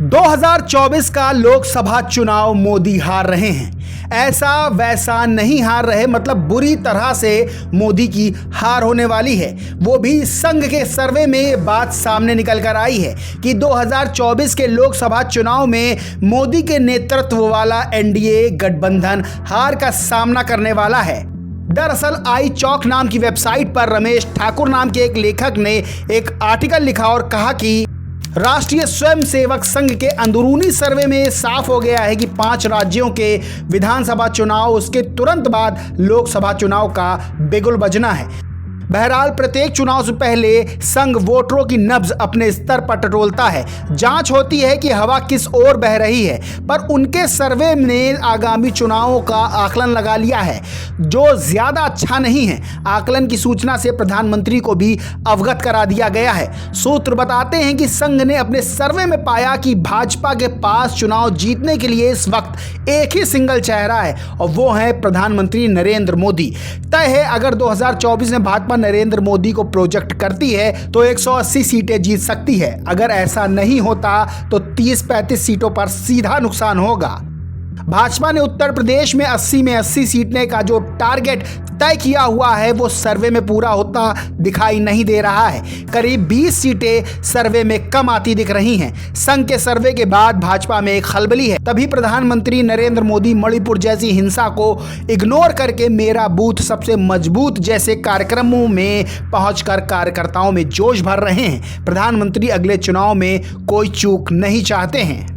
2024 का लोकसभा चुनाव मोदी हार रहे हैं। ऐसा वैसा नहीं हार रहे, मतलब बुरी तरह से मोदी की हार होने वाली है। वो भी संघ के सर्वे में ये बात सामने निकल कर आई है कि 2024 के लोकसभा चुनाव में मोदी के नेतृत्व वाला एनडीए गठबंधन हार का सामना करने वाला है। दरअसल आई चौक नाम की वेबसाइट पर रमेश ठाकुर नाम के एक लेखक ने एक आर्टिकल लिखा और कहा कि राष्ट्रीय स्वयंसेवक संघ के अंदरूनी सर्वे में साफ हो गया है कि 5 राज्यों के विधानसभा चुनाव उसके तुरंत बाद लोकसभा चुनाव का बिगुल बजना है। बहरहाल प्रत्येक चुनाव से पहले संघ वोटरों की नब्ज अपने स्तर पर टटोलता है। जांच होती है कि हवा किस ओर बह रही है, पर उनके सर्वे ने आगामी चुनावों का आकलन लगा लिया है, जो ज्यादा अच्छा नहीं है। आकलन की सूचना से प्रधानमंत्री को भी अवगत करा दिया गया है। सूत्र बताते हैं कि संघ ने अपने सर्वे में पाया कि भाजपा के पास चुनाव जीतने के लिए इस वक्त एक ही सिंगल चेहरा है और वो है प्रधानमंत्री नरेंद्र मोदी। तय है अगर 2024 में भाजपा नरेंद्र मोदी को प्रोजेक्ट करती है तो 180 सीटें जीत सकती है। अगर ऐसा नहीं होता तो 30-35 सीटों पर सीधा नुकसान होगा। भाजपा ने उत्तर प्रदेश में 80 में 80 सीटने का जो टारगेट तय किया हुआ है वो सर्वे में पूरा होता दिखाई नहीं दे रहा है। करीब 20 सीटें सर्वे में कम आती दिख रही हैं। संघ के सर्वे के बाद भाजपा में एक खलबली है। तभी प्रधानमंत्री नरेंद्र मोदी मणिपुर जैसी हिंसा को इग्नोर करके मेरा बूथ सबसे मजबूत जैसे कार्यक्रमों में पहुंचकर कार्यकर्ताओं में जोश भर रहे हैं। प्रधानमंत्री अगले चुनाव में कोई चूक नहीं चाहते हैं।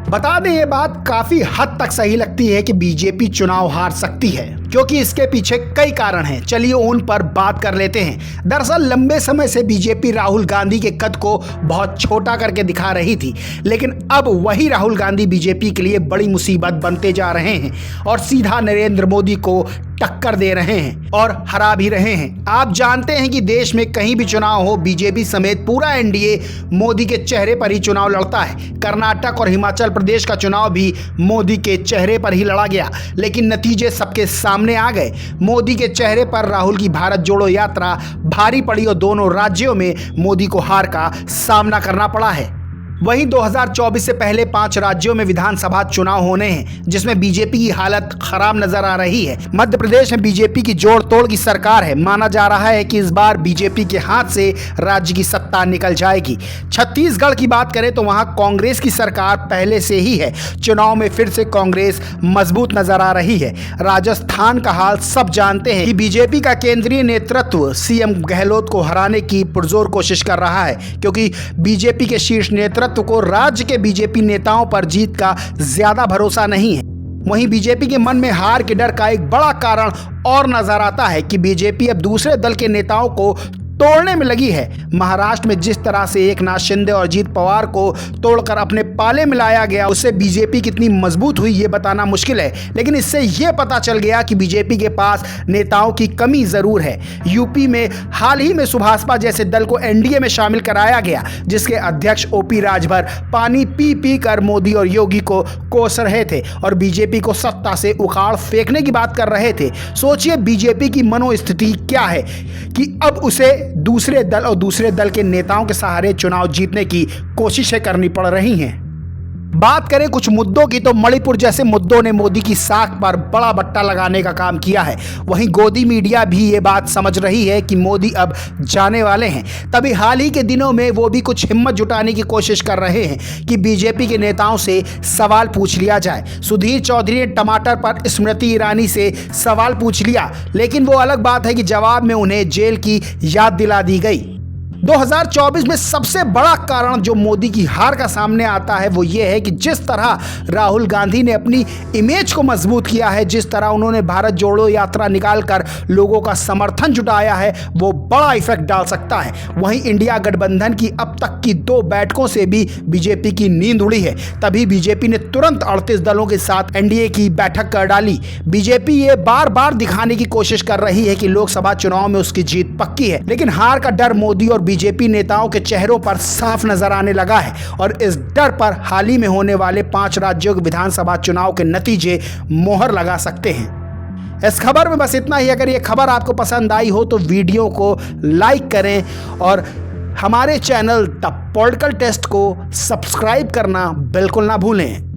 बता दें ये बात काफी हद तक सही लगती है कि बीजेपी चुनाव हार सकती है, क्योंकि इसके पीछे कई कारण हैं। चलिए उन पर बात कर लेते हैं। दरअसल लंबे समय से बीजेपी राहुल गांधी के कद को बहुत छोटा करके दिखा रही थी, लेकिन अब वही राहुल गांधी बीजेपी के लिए बड़ी मुसीबत बनते जा रहे हैं और सीधा नरेंद्र मोदी को टक्कर दे रहे हैं और हरा भी रहे हैं। आप जानते हैं कि देश में कहीं भी चुनाव हो, बीजेपी समेत पूरा एनडीए मोदी के चेहरे पर ही चुनाव लड़ता है। कर्नाटक और हिमाचल प्रदेश का चुनाव भी मोदी के चेहरे पर ही लड़ा गया, लेकिन नतीजे सबके सामने आ गए। मोदी के चेहरे पर राहुल की भारत जोड़ो यात्रा भारी पड़ी और दोनों राज्यों में मोदी को हार का सामना करना पड़ा है। वहीं 2024 से पहले 5 राज्यों में विधानसभा चुनाव होने हैं, जिसमें बीजेपी की हालत खराब नजर आ रही है। मध्य प्रदेश में बीजेपी की जोड़ तोड़ की सरकार है। माना जा रहा है कि इस बार बीजेपी के हाथ से राज्य की सत्ता निकल जाएगी। छत्तीसगढ़ की बात करें तो वहां कांग्रेस की सरकार पहले से ही है। चुनाव में फिर से कांग्रेस मजबूत नजर आ रही है। राजस्थान का हाल सब जानते हैं कि बीजेपी का केंद्रीय नेतृत्व सीएम गहलोत को हराने की पुरजोर कोशिश कर रहा है, क्योंकि बीजेपी के शीर्ष नेतृत्व को राज्य के बीजेपी नेताओं पर जीत का ज्यादा भरोसा नहीं है। वहीं बीजेपी के मन में हार के डर का एक बड़ा कारण और नजर आता है कि बीजेपी अब दूसरे दल के नेताओं को तोड़ने में लगी है। महाराष्ट्र में जिस तरह से एकनाथ शिंदे और अजीत पवार को तोड़कर अपने पाले में लाया गया, उससे बीजेपी कितनी मजबूत हुई ये बताना मुश्किल है, लेकिन इससे ये पता चल गया कि बीजेपी के पास नेताओं की कमी जरूर है। यूपी में हाल ही में सुभाषपा जैसे दल को एनडीए में शामिल कराया गया, जिसके अध्यक्ष ओपी राजभर पानी पी पी कर मोदी और योगी को कोस रहे थे और बीजेपी को सत्ता से उखाड़ फेंकने की बात कर रहे थे। सोचिए बीजेपी की मनोस्थिति क्या है कि अब उसे दूसरे दल और दूसरे दल के नेताओं के सहारे चुनाव जीतने की कोशिशें करनी पड़ रही हैं। बात करें कुछ मुद्दों की तो मणिपुर जैसे मुद्दों ने मोदी की साख पर बड़ा बट्टा लगाने का काम किया है। वहीं गोदी मीडिया भी ये बात समझ रही है कि मोदी अब जाने वाले हैं। तभी हाल ही के दिनों में वो भी कुछ हिम्मत जुटाने की कोशिश कर रहे हैं कि बीजेपी के नेताओं से सवाल पूछ लिया जाए। सुधीर चौधरी ने टमाटर पर स्मृति ईरानी से सवाल पूछ लिया, लेकिन वो अलग बात है कि जवाब में उन्हें जेल की याद दिला दी गई। 2024 में सबसे बड़ा कारण जो मोदी की हार का सामने आता है वो ये है कि जिस तरह राहुल गांधी ने अपनी इमेज को मजबूत किया है, जिस तरह उन्होंने भारत जोड़ो यात्रा निकालकर लोगों का समर्थन जुटाया है, वो बड़ा इफेक्ट डाल सकता है। वहीं इंडिया गठबंधन की अब तक की 2 बैठकों से भी बीजेपी की नींद उड़ी है। तभी बीजेपी ने तुरंत 38 दलों के साथ एनडीए की बैठक कर डाली। बीजेपी ये बार बार दिखाने की कोशिश कर रही है कि लोकसभा चुनाव में उसकी जीत पक्की है, लेकिन हार का डर मोदी और बीजेपी नेताओं के चेहरों पर साफ नजर आने लगा है और इस डर पर हाल ही में होने वाले 5 राज्यों के विधानसभा चुनाव के नतीजे मोहर लगा सकते हैं। इस खबर में बस इतना ही। अगर ये खबर आपको पसंद आई हो तो वीडियो को लाइक करें और हमारे चैनल द पॉलिटिकल टेस्ट को सब्सक्राइब करना बिल्कुल ना भूलें।